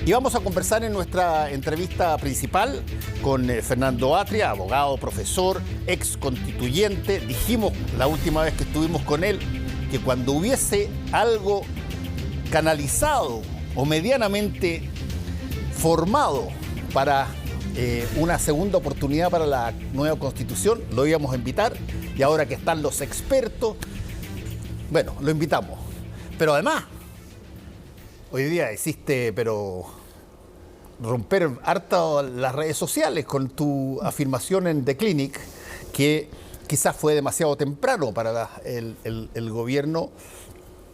Y vamos a conversar en nuestra entrevista principal con Fernando Atria, abogado, profesor, ex constituyente. Dijimos la última vez que estuvimos con él que cuando hubiese algo canalizado o medianamente formado para una segunda oportunidad para la nueva Constitución, lo íbamos a invitar. Y ahora que están los expertos, bueno, lo invitamos. Pero además, hoy día hiciste, romper harto las redes sociales con tu afirmación en The Clinic, que quizás fue demasiado temprano para el gobierno,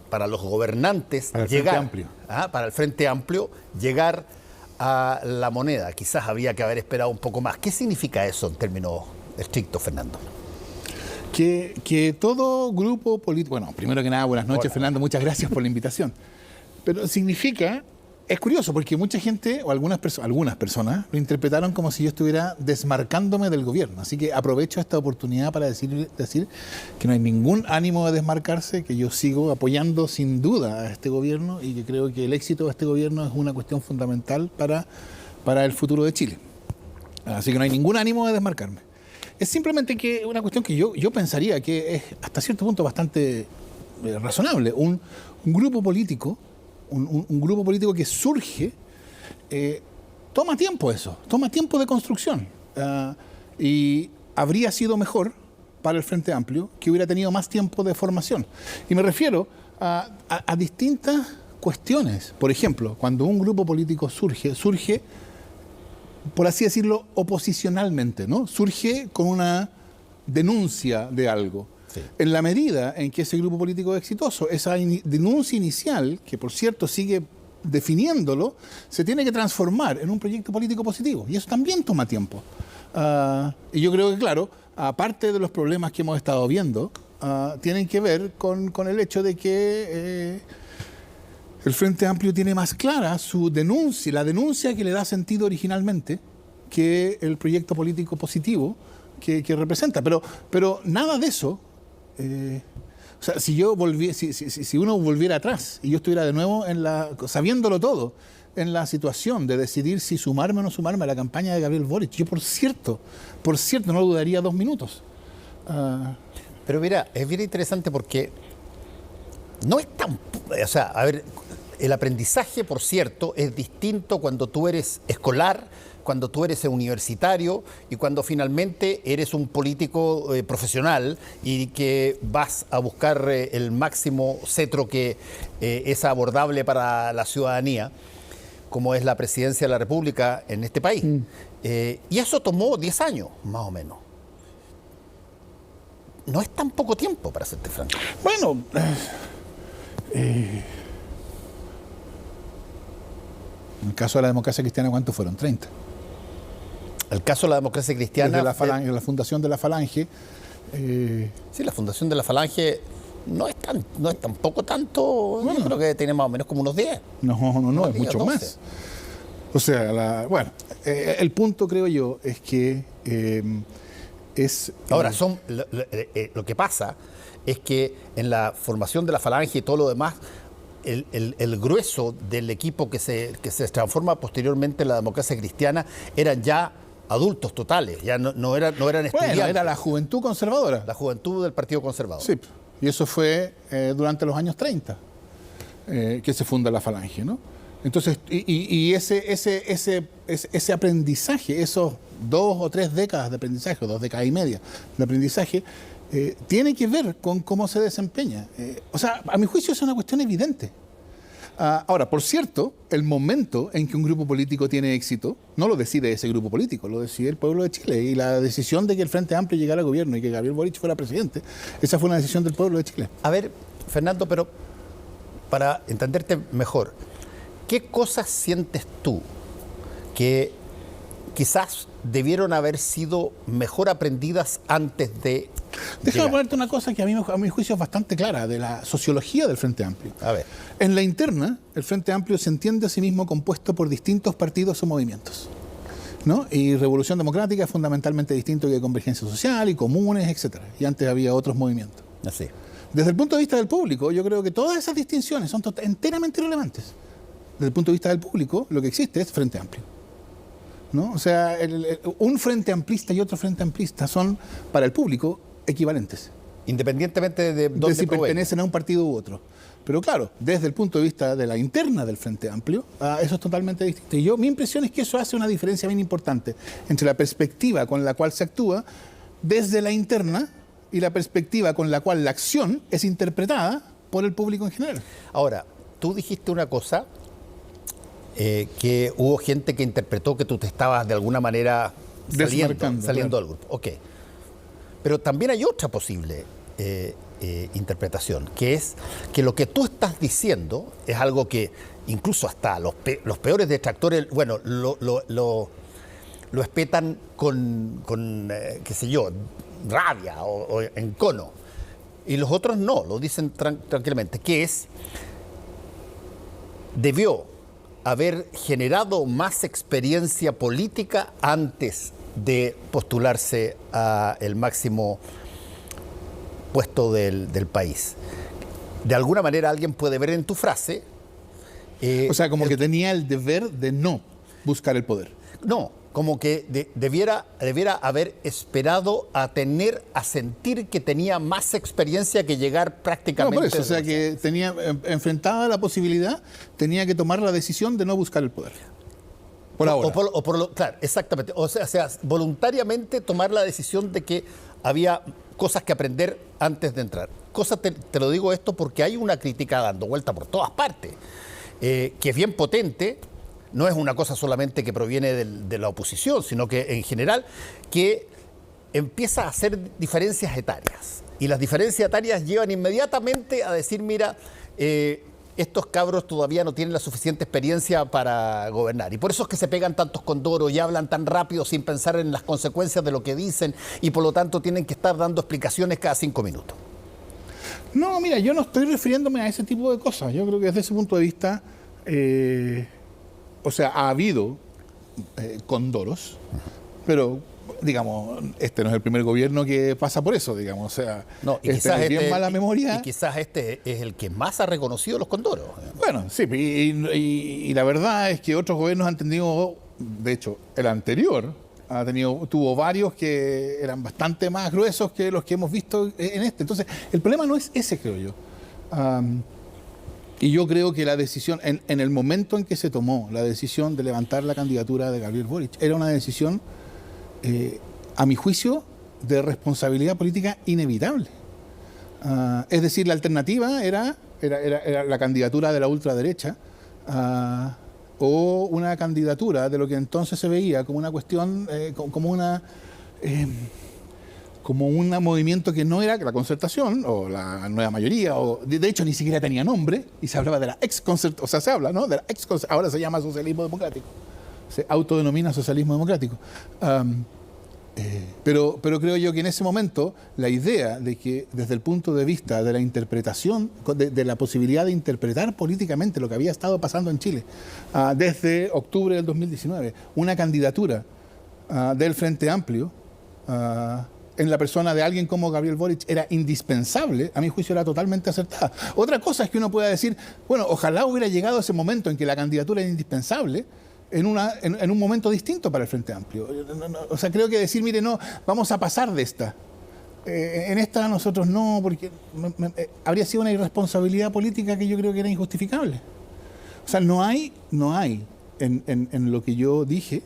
para los gobernantes, para el Frente Amplio. Para el Frente Amplio, llegar a la moneda. Quizás había que haber esperado un poco más. ¿Qué significa eso en términos estrictos, Fernando? Que todo grupo político... Bueno, primero que nada, buenas noches, hola. Fernando, muchas gracias por la invitación. Pero significa... Es curioso porque mucha gente, o algunas personas, lo interpretaron como si yo estuviera desmarcándome del gobierno. Así que aprovecho esta oportunidad para decir que no hay ningún ánimo de desmarcarse, que yo sigo apoyando sin duda a este gobierno y que creo que el éxito de este gobierno es una cuestión fundamental para el futuro de Chile. Así que no hay ningún ánimo de desmarcarme. Es simplemente que una cuestión que yo pensaría que es hasta cierto punto bastante razonable. Un grupo político... Un grupo político que surge, toma tiempo eso, toma tiempo de construcción. Y habría sido mejor para el Frente Amplio que hubiera tenido más tiempo de formación. Y me refiero a distintas cuestiones. Por ejemplo, cuando un grupo político surge, por así decirlo, oposicionalmente, ¿no? Surge con una denuncia de algo. Sí. En la medida en que ese grupo político es exitoso, esa denuncia inicial, que por cierto sigue definiéndolo, se tiene que transformar en un proyecto político positivo. Y eso también toma tiempo. Y yo creo que, claro, aparte de los problemas que hemos estado viendo, tienen que ver con el hecho de que el Frente Amplio tiene más clara su denuncia, la denuncia que le da sentido originalmente, que el proyecto político positivo que representa. Pero nada de eso... o sea, si uno volviera atrás y yo estuviera de nuevo sabiéndolo todo, en la situación de decidir si sumarme o no sumarme a la campaña de Gabriel Boric, yo por cierto, no dudaría 2 minutos. Pero mira, es bien interesante porque no es tan... O sea, a ver, el aprendizaje, por cierto, es distinto cuando tú eres escolar, cuando tú eres universitario y cuando finalmente eres un político profesional y que vas a buscar el máximo cetro que es abordable para la ciudadanía, como es la presidencia de la República en este país. Y eso tomó 10 años, más o menos. No es tan poco tiempo, para serte franco. Bueno, en el caso de la democracia cristiana, ¿cuántos fueron? 30. El caso de la democracia cristiana... Desde la fundación de la Falange. Sí, la fundación de la Falange no es tampoco tanto... Bueno, yo creo que tiene más o menos como unos 10. No, es mucho 12. Más. O sea, el punto, creo yo, es que Ahora, lo que pasa es que en la formación de la Falange y todo lo demás... El grueso del equipo que se transforma posteriormente en la democracia cristiana eran ya adultos totales, ya no eran estudiantes. Bueno, era la juventud conservadora. La juventud del Partido Conservador. Sí, y eso fue durante los años 30 que se funda la Falange, ¿no? Entonces, y ese aprendizaje, esos 2 o 3 décadas de aprendizaje, o 2 décadas y media de aprendizaje, tiene que ver con cómo se desempeña. O sea, a mi juicio es una cuestión evidente. Ahora, por cierto, el momento en que un grupo político tiene éxito, no lo decide ese grupo político, lo decide el pueblo de Chile. Y la decisión de que el Frente Amplio llegara al gobierno y que Gabriel Boric fuera presidente, esa fue una decisión del pueblo de Chile. A ver, Fernando, pero para entenderte mejor, ¿qué cosas sientes tú que quizás debieron haber sido mejor aprendidas antes de... Déjame ponerte una cosa que a mi juicio es bastante clara, de la sociología del Frente Amplio. A ver. En la interna, el Frente Amplio se entiende a sí mismo compuesto por distintos partidos o movimientos, ¿no? Y Revolución Democrática es fundamentalmente distinto que Convergencia Social y Comunes, etcétera. Y antes había otros movimientos. Así. Desde el punto de vista del público, yo creo que todas esas distinciones son enteramente irrelevantes. desde el punto de vista del público, lo que existe es Frente Amplio, ¿no? O sea, un frente amplista y otro frente amplista son, para el público, equivalentes. Independientemente de dónde si pertenecen a un partido u otro. Pero claro, desde el punto de vista de la interna del Frente Amplio, eso es totalmente distinto. Y mi impresión es que eso hace una diferencia bien importante entre la perspectiva con la cual se actúa desde la interna y la perspectiva con la cual la acción es interpretada por el público en general. Ahora, tú dijiste una cosa, que hubo gente que interpretó que tú te estabas de alguna manera saliendo claro, del grupo. Ok. Pero también hay otra posible interpretación, que es que lo que tú estás diciendo es algo que incluso hasta los peores detractores, bueno, lo espetan con qué sé yo, rabia o encono. Y los otros no, lo dicen tranquilamente, que es, debió haber generado más experiencia política antes de postularse a el máximo puesto del país. De alguna manera alguien puede ver en tu frase... o sea, como que tenía el deber de no buscar el poder. No, como que debiera haber esperado a sentir que tenía más experiencia que llegar prácticamente... No, por eso, o sea, que tenía enfrentada la posibilidad, tenía que tomar la decisión de no buscar el poder. Por ahora. Claro, exactamente. O sea, voluntariamente tomar la decisión de que había cosas que aprender antes de entrar. Te lo digo esto porque hay una crítica dando vuelta por todas partes, que es bien potente. No es una cosa solamente que proviene de la oposición, sino que en general que empieza a hacer diferencias etarias. Y las diferencias etarias llevan inmediatamente a decir, mira, estos cabros todavía no tienen la suficiente experiencia para gobernar. Y por eso es que se pegan tantos condoros y hablan tan rápido sin pensar en las consecuencias de lo que dicen y por lo tanto tienen que estar dando explicaciones cada 5 minutos. No, mira, yo no estoy refiriéndome a ese tipo de cosas. Yo creo que desde ese punto de vista, o sea, ha habido condoros, pero digamos, este no es el primer gobierno que pasa por eso, digamos, o sea, no, y quizás bien mala memoria. Y quizás este es el que más ha reconocido los condoros. Bueno, sí, y la verdad es que otros gobiernos han tenido, de hecho, el anterior tuvo varios que eran bastante más gruesos que los que hemos visto en este. Entonces, el problema no es ese, creo yo. Y yo creo que la decisión, en el momento en que se tomó la decisión de levantar la candidatura de Gabriel Boric, era una decisión, a mi juicio, de responsabilidad política inevitable. Es decir, la alternativa era la candidatura de la ultraderecha o una candidatura de lo que entonces se veía como una cuestión, como un movimiento que no era la Concertación o la Nueva Mayoría, o de hecho ni siquiera tenía nombre, y se hablaba de la ex-Concertación, o sea, se habla, ¿no? De la ahora se llama socialismo democrático, se autodenomina socialismo democrático. Pero creo yo que en ese momento la idea de que desde el punto de vista de la interpretación, de la posibilidad de interpretar políticamente lo que había estado pasando en Chile desde octubre del 2019, una candidatura del Frente Amplio en la persona de alguien como Gabriel Boric era indispensable, a mi juicio era totalmente acertada. Otra cosa es que uno pueda decir, bueno, ojalá hubiera llegado ese momento en que la candidatura era indispensable, en un momento distinto para el Frente Amplio. O sea, creo que decir, mire, no, vamos a pasar de esta. En esta nosotros no, porque habría sido una irresponsabilidad política que yo creo que era injustificable. O sea, no hay en lo que yo dije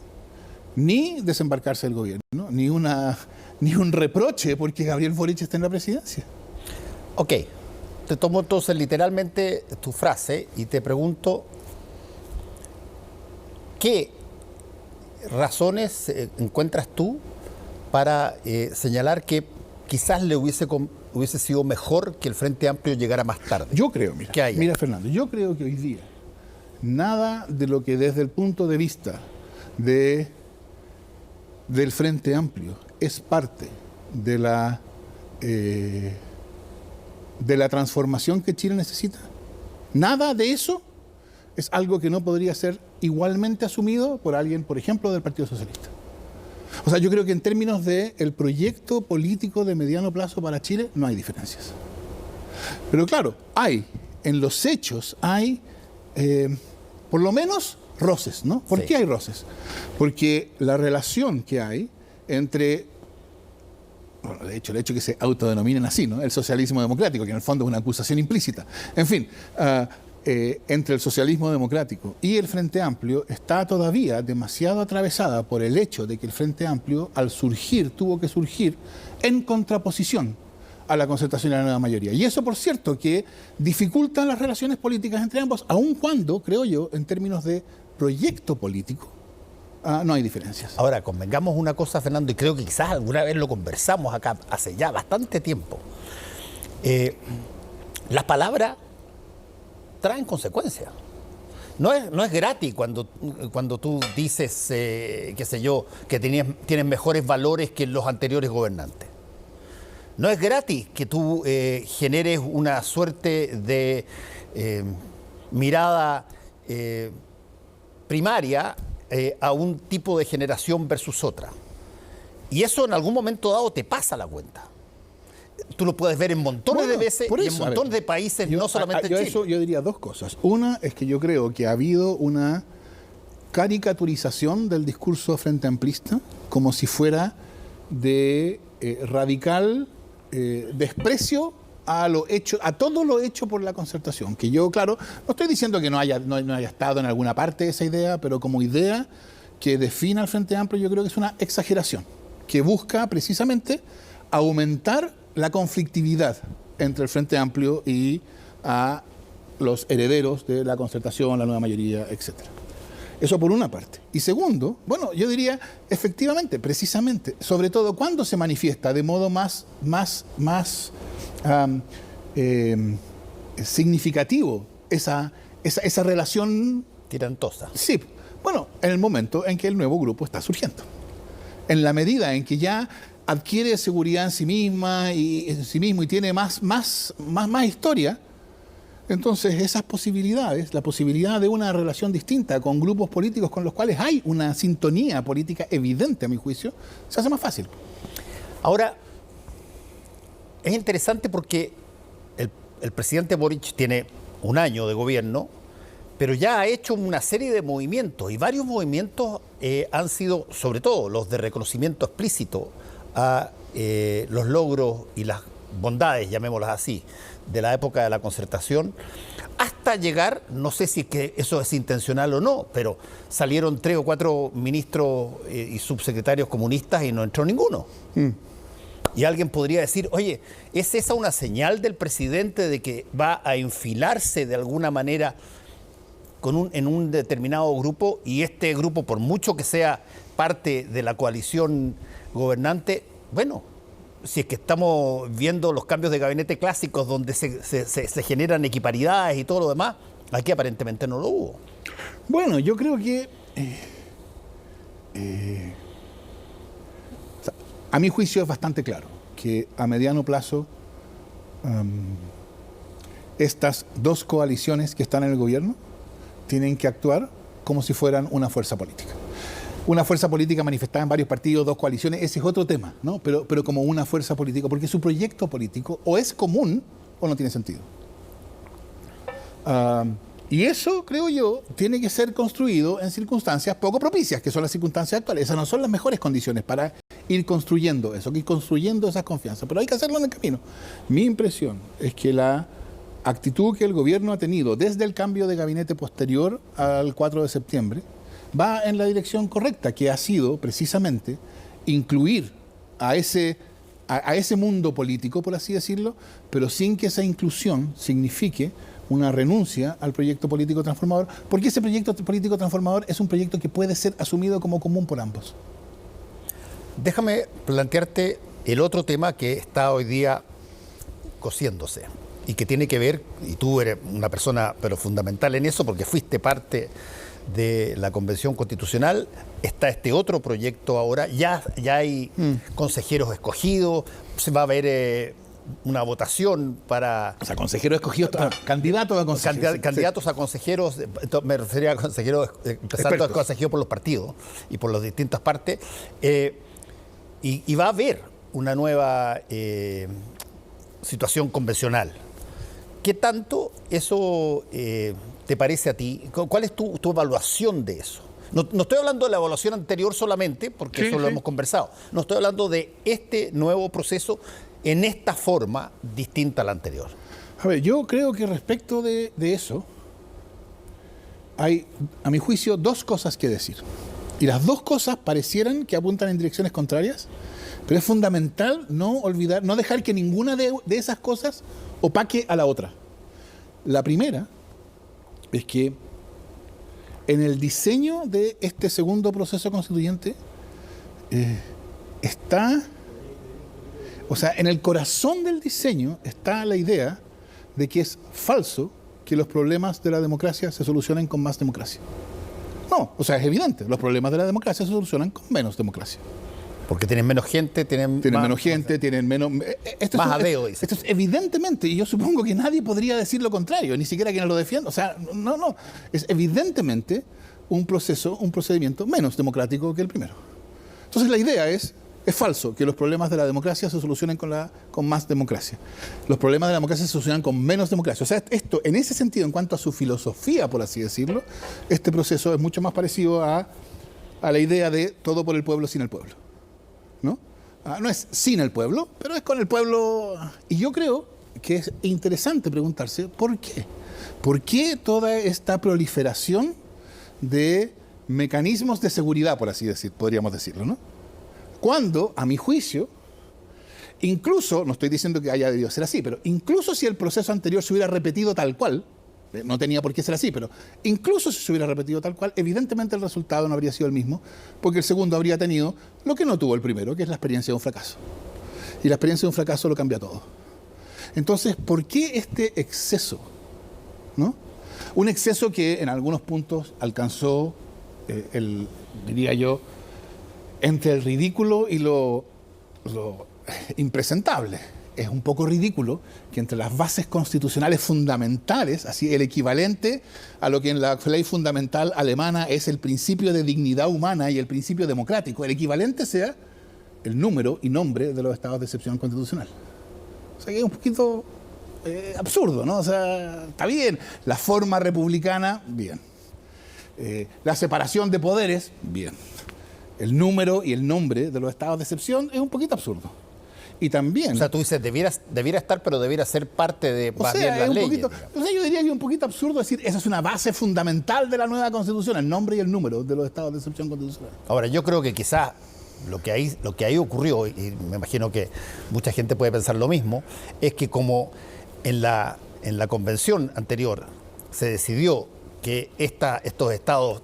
ni desembarcarse del gobierno, ni un reproche porque Gabriel Boric está en la presidencia. Ok, te tomo entonces literalmente tu frase y te pregunto, ¿qué razones encuentras tú para señalar que quizás le hubiese sido mejor que el Frente Amplio llegara más tarde? Yo creo, mira Fernando, yo creo que hoy día nada de lo que desde el punto de vista del Frente Amplio es parte de la transformación que Chile necesita. Nada de eso es algo que no podría ser igualmente asumido por alguien, por ejemplo, del Partido Socialista. O sea, yo creo que en términos del proyecto político de mediano plazo para Chile no hay diferencias. Pero claro, en los hechos hay por lo menos roces, ¿no? ¿Por qué hay roces? Porque la relación que hay entre, bueno, de hecho, el hecho que se autodenominen así, ¿no? El socialismo democrático, que en el fondo es una acusación implícita. En fin, entre el socialismo democrático y el Frente Amplio está todavía demasiado atravesada por el hecho de que el Frente Amplio, al surgir, tuvo que surgir en contraposición a la concertación y a la nueva mayoría. Y eso, por cierto, que dificulta las relaciones políticas entre ambos, aun cuando, creo yo, en términos de proyecto político, no hay diferencias. Ahora, convengamos una cosa, Fernando, y creo que quizás alguna vez lo conversamos acá hace ya bastante tiempo. Las palabras traen consecuencias. No es gratis cuando tú dices, qué sé yo, que tienes mejores valores que los anteriores gobernantes. No es gratis que tú generes una suerte de mirada primaria a un tipo de generación versus otra. Y eso en algún momento dado te pasa la cuenta. Tú lo puedes ver en montones de veces y en montones de países, no solamente en Chile. Yo diría dos cosas. Una es que yo creo que ha habido una caricaturización del discurso frente amplista como si fuera de radical desprecio a todo lo hecho por la concertación. Que yo, claro, no estoy diciendo que no haya estado en alguna parte esa idea, pero como idea que define al Frente Amplio, yo creo que es una exageración, que busca precisamente aumentar la conflictividad entre el Frente Amplio y a los herederos de la concertación, la nueva mayoría, etc. Eso por una parte. Y segundo, bueno, yo diría, efectivamente, precisamente, sobre todo cuando se manifiesta de modo más significativo esa relación tirantosa. Sí, bueno, en el momento en que el nuevo grupo está surgiendo. En la medida en que ya adquiere seguridad en sí misma y en sí mismo y tiene más historia, entonces esas posibilidades, la posibilidad de una relación distinta con grupos políticos con los cuales hay una sintonía política evidente, a mi juicio, se hace más fácil. Ahora, es interesante porque el presidente Boric tiene un año de gobierno, pero ya ha hecho una serie de movimientos, y varios movimientos han sido, sobre todo, los de reconocimiento explícito a los logros y las bondades, llamémoslas así, de la época de la concertación, hasta llegar, no sé si es que eso es intencional o no, pero salieron 3 o 4 ministros y subsecretarios comunistas y no entró ninguno. Y alguien podría decir, oye, ¿es esa una señal del presidente de que va a enfilarse de alguna manera en un determinado grupo, y este grupo, por mucho que sea parte de la coalición gobernante, bueno, si es que estamos viendo los cambios de gabinete clásicos donde se generan equiparidades y todo lo demás, aquí aparentemente no lo hubo? Bueno, yo creo que a mi juicio es bastante claro que a mediano plazo estas dos coaliciones que están en el gobierno tienen que actuar como si fueran una fuerza política. Una fuerza política manifestada en varios partidos, 2 coaliciones, ese es otro tema, ¿no? Pero como una fuerza política, porque su proyecto político o es común o no tiene sentido. Y eso, creo yo, tiene que ser construido en circunstancias poco propicias, que son las circunstancias actuales. Esas no son las mejores condiciones para ir construyendo eso, ir construyendo esas confianzas, pero hay que hacerlo en el camino. Mi impresión es que la actitud que el gobierno ha tenido desde el cambio de gabinete posterior al 4 de septiembre va en la dirección correcta, que ha sido precisamente incluir a ese mundo político, por así decirlo, pero sin que esa inclusión signifique una renuncia al proyecto político transformador, porque ese proyecto político transformador es un proyecto que puede ser asumido como común por ambos. Déjame plantearte el otro tema que está hoy día cociéndose y que tiene que ver, y tú eres una persona pero fundamental en eso porque fuiste parte de la Convención Constitucional, está este otro proyecto ahora, ya hay consejeros escogidos, se va a haber una votación para... O sea, consejeros escogidos, candidatos a consejeros. Candidatos a consejeros, me refería a consejeros, empezando a consejeros por los partidos y por las distintas partes, y va a haber una nueva situación convencional. ¿Qué tanto eso te parece a ti? ¿Cuál es tu evaluación de eso? No estoy hablando de la evaluación anterior solamente, porque Sí, eso lo sí. hemos conversado. No estoy hablando de este nuevo proceso en esta forma distinta a la anterior. A ver, yo creo que respecto de eso, hay, a mi juicio, dos cosas que decir. Y las dos cosas parecieran que apuntan en direcciones contrarias, pero es fundamental no olvidar, no dejar que ninguna de esas cosas opaque a la otra. La primera es que en el diseño de este segundo proceso constituyente está, o sea, en el corazón del diseño está la idea de que es falso que los problemas de la democracia se solucionen con más democracia. No, o sea, es evidente, los problemas de la democracia se solucionan con menos democracia. Porque tienen menos gente, tienen Menos gente, tienen menos... Más adeo, dice. Esto es evidentemente, y yo supongo que nadie podría decir lo contrario, ni siquiera quien lo defienda. O sea, no. Es evidentemente un procedimiento menos democrático que el primero. Entonces la idea es falso que los problemas de la democracia se solucionen con más democracia. Los problemas de la democracia se solucionan con menos democracia. O sea, esto, en ese sentido, en cuanto a su filosofía, por así decirlo, este proceso es mucho más parecido a la idea de todo por el pueblo sin el pueblo. ¿No? No es sin el pueblo, pero es con el pueblo. Y yo creo que es interesante preguntarse ¿por qué? ¿Por qué toda esta proliferación de mecanismos de seguridad, por así decir, podríamos decirlo, ¿no? Cuando, a mi juicio, incluso, no estoy diciendo que haya debido ser así, pero incluso si el proceso anterior se hubiera repetido tal cual, no tenía por qué ser así, pero incluso si se hubiera repetido tal cual, evidentemente el resultado no habría sido el mismo, porque el segundo habría tenido lo que no tuvo el primero, que es la experiencia de un fracaso. Y la experiencia de un fracaso lo cambia todo. Entonces, ¿por qué este exceso? ¿No? Un exceso que en algunos puntos alcanzó diría yo, entre el ridículo y lo impresentable. Es un poco ridículo que entre las bases constitucionales fundamentales, así el equivalente a lo que en la ley fundamental alemana es el principio de dignidad humana y el principio democrático, el equivalente sea el número y nombre de los estados de excepción constitucional. O sea que es un poquito absurdo, ¿no? O sea, está bien, la forma republicana, bien. La separación de poderes, bien. El número y el nombre de los estados de excepción es un poquito absurdo. Y también... O sea, tú dices, debiera estar, pero debiera ser parte de más bien las leyes. O sea, yo diría que es un poquito absurdo decir, esa es una base fundamental de la nueva Constitución, el nombre y el número de los estados de excepción constitucional. Ahora, yo creo que quizás lo que ahí ocurrió, y me imagino que mucha gente puede pensar lo mismo, es que como en la convención anterior se decidió que estos estados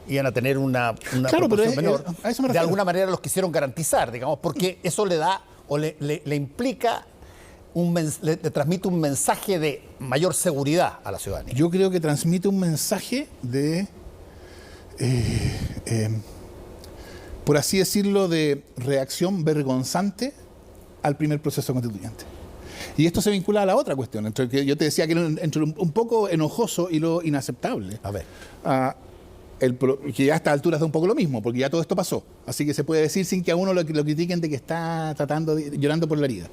iban a tener una proporción menor, a eso me de refiero. alguna manera los quisieron garantizar, digamos, porque eso le da o le implica, le transmite un mensaje de mayor seguridad a la ciudadanía. Yo creo que transmite un mensaje de, por así decirlo, de reacción vergonzante al primer proceso constituyente. Y esto se vincula a la otra cuestión, entre que yo te decía que era entre un poco enojoso y lo inaceptable. A ver. Que ya a estas alturas da un poco lo mismo, porque ya todo esto pasó. Así que se puede decir sin que a uno lo critiquen de que está llorando por la herida.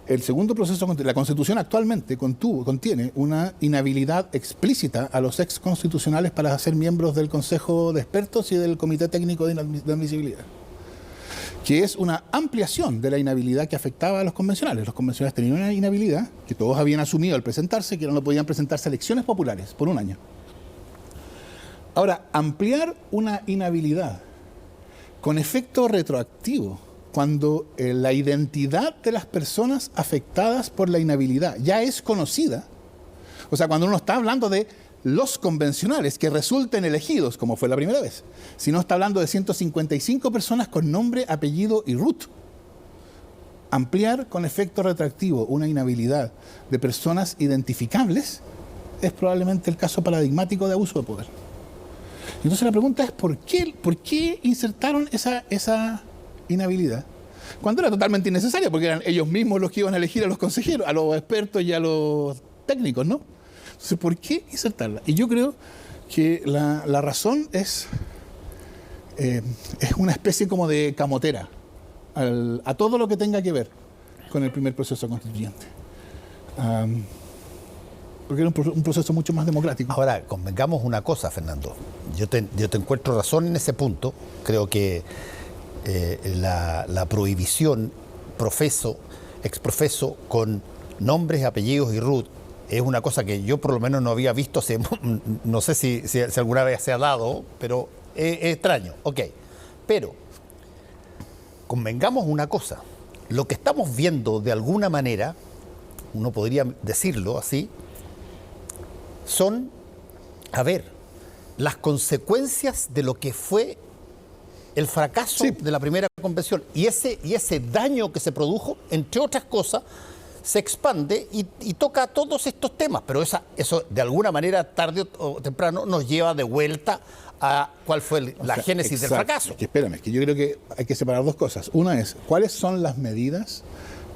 El segundo proceso, la Constitución actualmente contiene una inhabilidad explícita a los ex constitucionales para ser miembros del Consejo de Expertos y del Comité Técnico de Admisibilidad, que es una ampliación de la inhabilidad que afectaba a los convencionales. Los convencionales tenían una inhabilidad que todos habían asumido al presentarse, que no podían presentarse a elecciones populares por un año. Ahora, ampliar una inhabilidad con efecto retroactivo, cuando la identidad de las personas afectadas por la inhabilidad ya es conocida, o sea, cuando uno está hablando de los convencionales que resulten elegidos, como fue la primera vez, sino está hablando de 155 personas con nombre, apellido y RUT. Ampliar con efecto retroactivo una inhabilidad de personas identificables es probablemente el caso paradigmático de abuso de poder. Entonces la pregunta es ¿por qué insertaron esa inhabilidad? Cuando era totalmente innecesaria, porque eran ellos mismos los que iban a elegir a los consejeros, a los expertos y a los técnicos, ¿no? Entonces, ¿por qué insertarla? Y yo creo que la razón es una especie como de camotera a todo lo que tenga que ver con el primer proceso constituyente. porque era un proceso mucho más democrático. Ahora, convengamos una cosa, Fernando. Yo te encuentro razón en ese punto. Creo que la prohibición exprofeso con nombres, apellidos y root es una cosa que yo por lo menos no había visto, no sé si alguna vez se ha dado, pero es extraño. Ok, pero convengamos una cosa. Lo que estamos viendo de alguna manera, uno podría decirlo así, son, las consecuencias de lo que fue el fracaso de la primera convención. Y ese daño que se produjo, entre otras cosas, se expande y toca todos estos temas. Pero eso, de alguna manera, tarde o temprano, nos lleva de vuelta a cuál fue la génesis del fracaso. Espérame, que yo creo que hay que separar dos cosas. Una es, ¿cuáles son las medidas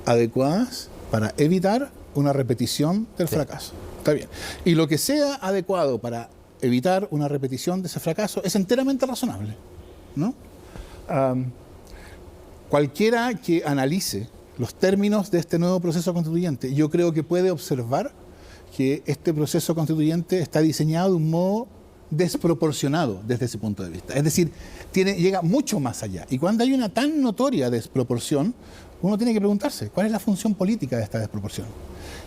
adecuadas para evitar una repetición del fracaso? Está bien. Y lo que sea adecuado para evitar una repetición de ese fracaso es enteramente razonable, ¿no? Cualquiera que analice los términos de este nuevo proceso constituyente, yo creo que puede observar que este proceso constituyente está diseñado de un modo desproporcionado desde ese punto de vista. Es decir, llega mucho más allá. Y cuando hay una tan notoria desproporción, uno tiene que preguntarse, ¿cuál es la función política de esta desproporción?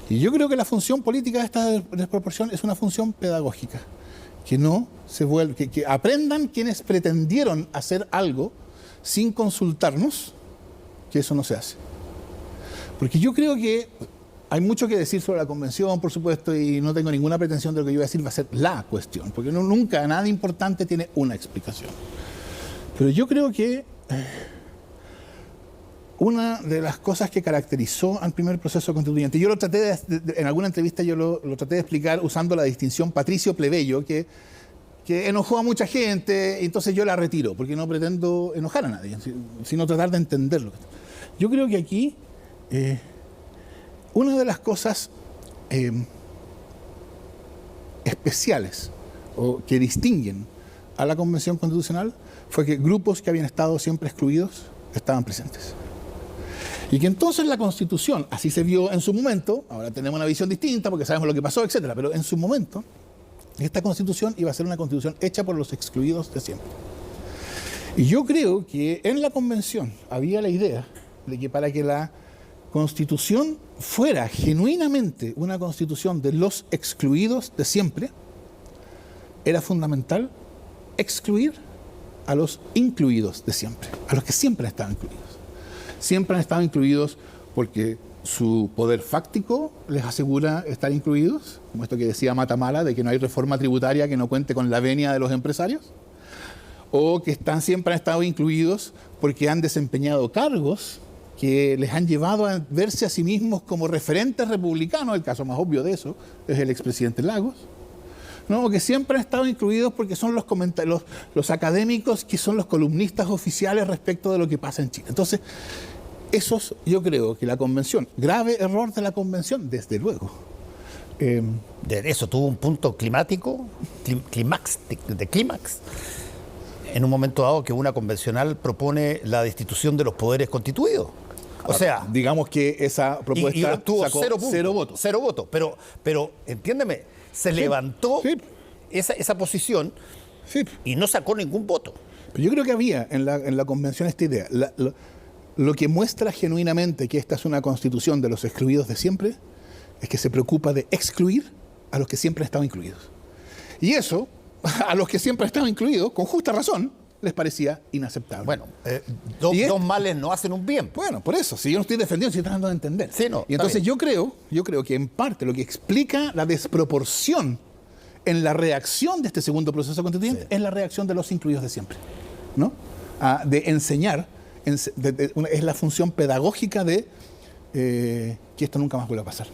Y yo creo que la función política de esta desproporción es una función pedagógica. Que aprendan quienes pretendieron hacer algo sin consultarnos, que eso no se hace. Porque yo creo que hay mucho que decir sobre la convención, por supuesto, y no tengo ninguna pretensión de lo que yo voy a decir va a ser la cuestión, porque nunca nada importante tiene una explicación. Pero yo creo que una de las cosas que caracterizó al primer proceso constituyente, yo lo traté en alguna entrevista yo lo traté de explicar usando la distinción patricio-plebeyo, que enojó a mucha gente, y entonces yo la retiro, porque no pretendo enojar a nadie, sino tratar de entenderlo. Yo creo que aquí una de las cosas especiales o que distinguen a la Convención Constitucional fue que grupos que habían estado siempre excluidos estaban presentes. Y que entonces la Constitución, así se vio en su momento, ahora tenemos una visión distinta porque sabemos lo que pasó, etcétera, pero en su momento esta Constitución iba a ser una Constitución hecha por los excluidos de siempre. Y yo creo que en la Convención había la idea de que para que la Constitución fuera genuinamente una Constitución de los excluidos de siempre, era fundamental excluir a los incluidos de siempre, a los que siempre han estado incluidos. Siempre han estado incluidos porque su poder fáctico les asegura estar incluidos, como esto que decía Matamala, de que no hay reforma tributaria que no cuente con la venia de los empresarios, o que siempre han estado incluidos porque han desempeñado cargos que les han llevado a verse a sí mismos como referentes republicanos. El caso más obvio de eso es el expresidente Lagos, ¿no? Que siempre han estado incluidos porque son los académicos que son los columnistas oficiales respecto de lo que pasa en Chile. Entonces, yo creo que la Convención, grave error de la Convención, desde luego. De eso tuvo un punto climático, clímax, en un momento dado que una convencional propone la destitución de los poderes constituidos. O sea, digamos que esa propuesta tuvo sacó cero votos. Cero votos. Pero entiéndeme, se levantó esa posición y no sacó ningún voto. Pero yo creo que había en la convención esta idea. Lo que muestra genuinamente que esta es una constitución de los excluidos de siempre es que se preocupa de excluir a los que siempre han estado incluidos. Y eso, a los que siempre han estado incluidos, con justa razón, les parecía inaceptable. Bueno, dos males no hacen un bien. Bueno, por eso, si yo no estoy defendiendo, estoy tratando de entender. Sí, no, y entonces yo creo que en parte lo que explica la desproporción en la reacción de este segundo proceso constituyente es la reacción de los incluidos de siempre, ¿no? De enseñar, es la función pedagógica de que esto nunca más vuelva a pasar.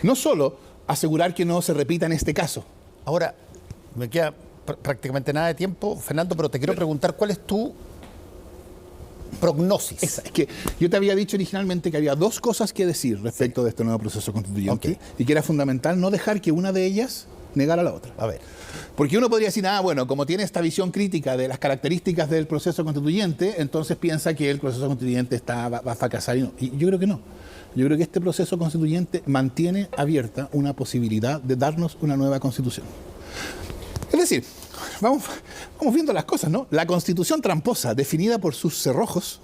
No solo asegurar que no se repita en este caso. Ahora, me queda prácticamente nada de tiempo, Fernando, pero te quiero preguntar cuál es tu prognosis. Es que yo te había dicho originalmente que había dos cosas que decir respecto de este nuevo proceso constituyente y que era fundamental no dejar que una de ellas negara a la otra. A ver. Porque uno podría decir, bueno, como tiene esta visión crítica de las características del proceso constituyente, entonces piensa que el proceso constituyente va a fracasar y no. Y yo creo que no. Yo creo que este proceso constituyente mantiene abierta una posibilidad de darnos una nueva constitución. Es decir, vamos viendo las cosas, ¿no? La constitución tramposa, definida por sus cerrojos,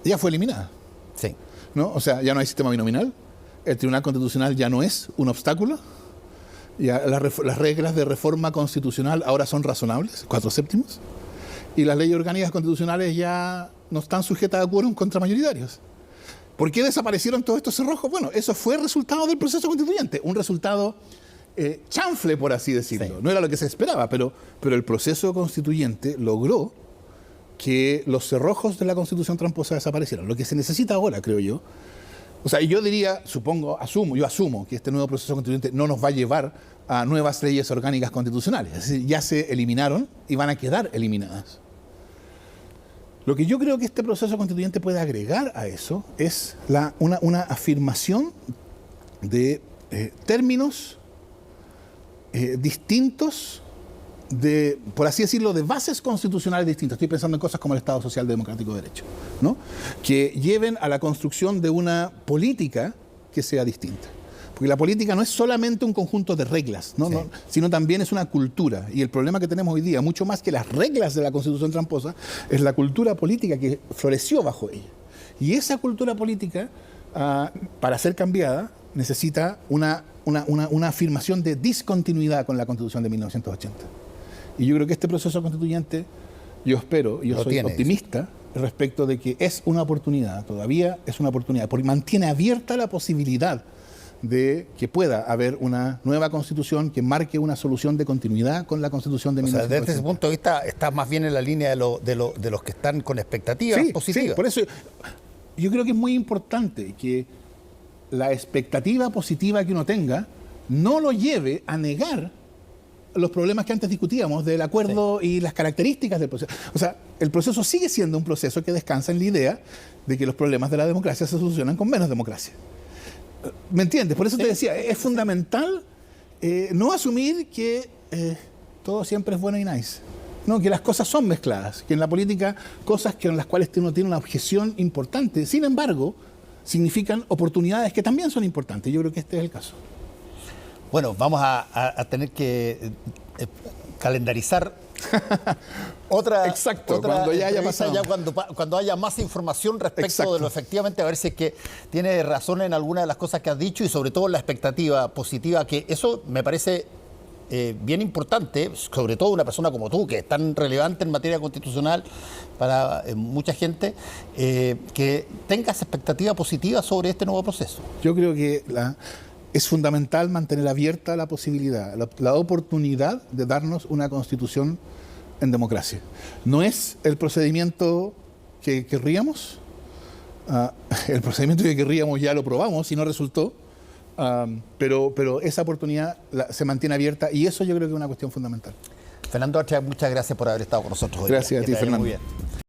ya fue eliminada. Sí. ¿No? O sea, ya no hay sistema binominal, el Tribunal Constitucional ya no es un obstáculo, ya las reglas de reforma constitucional ahora son razonables, 4/7, y las leyes orgánicas constitucionales ya no están sujetas a quórum contramayoritarios. ¿Por qué desaparecieron todos estos cerrojos? Bueno, eso fue el resultado del proceso constituyente, un resultado chanfle, por así decirlo. Sí. No era lo que se esperaba, pero el proceso constituyente logró que los cerrojos de la Constitución tramposa desaparecieran. Lo que se necesita ahora, creo yo, o sea, yo diría, yo asumo que este nuevo proceso constituyente no nos va a llevar a nuevas leyes orgánicas constitucionales. Es decir, ya se eliminaron y van a quedar eliminadas. Lo que yo creo que este proceso constituyente puede agregar a eso es una afirmación de términos distintos, por así decirlo, de bases constitucionales distintas. Estoy pensando en cosas como el Estado Social Democrático de Derecho, ¿no? Que lleven a la construcción de una política que sea distinta. Porque la política no es solamente un conjunto de reglas, ¿no? Sí. Sino también es una cultura. Y el problema que tenemos hoy día, mucho más que las reglas de la Constitución tramposa, es la cultura política que floreció bajo ella. Y esa cultura política, para ser cambiada, necesita una afirmación de discontinuidad con la Constitución de 1980. Y yo creo que este proceso constituyente, yo espero, yo soy optimista respecto de que es una oportunidad, todavía es una oportunidad, porque mantiene abierta la posibilidad de que pueda haber una nueva constitución que marque una solución de continuidad con la constitución de 1980. Desde ese punto de vista, está más bien en la línea de los que están con expectativas positivas. Sí, por eso yo creo que es muy importante que la expectativa positiva que uno tenga no lo lleve a negar los problemas que antes discutíamos del acuerdo y las características del proceso. O sea, el proceso sigue siendo un proceso que descansa en la idea de que los problemas de la democracia se solucionan con menos democracia. ¿Me entiendes? Por eso te decía, es fundamental no asumir que todo siempre es bueno y nice. No, que las cosas son mezcladas, que en la política cosas en las cuales uno tiene una objeción importante, sin embargo, significan oportunidades que también son importantes. Yo creo que este es el caso. Bueno, vamos a tener que calendarizar otra. Exacto, cuando ya haya pasado. Ya cuando haya más información respecto Exacto. de lo efectivamente, a ver si es que tiene razón en alguna de las cosas que has dicho y sobre todo la expectativa positiva, que eso me parece bien importante, sobre todo una persona como tú, que es tan relevante en materia constitucional para mucha gente, que tengas expectativa positiva sobre este nuevo proceso. Yo creo que es fundamental mantener abierta la posibilidad, la oportunidad de darnos una constitución en democracia. No es el procedimiento que querríamos, el procedimiento que querríamos ya lo probamos y no resultó, pero esa oportunidad se mantiene abierta y eso yo creo que es una cuestión fundamental. Fernando Atria, muchas gracias por haber estado con nosotros hoy. Gracias a ti, Fernando. Muy bien.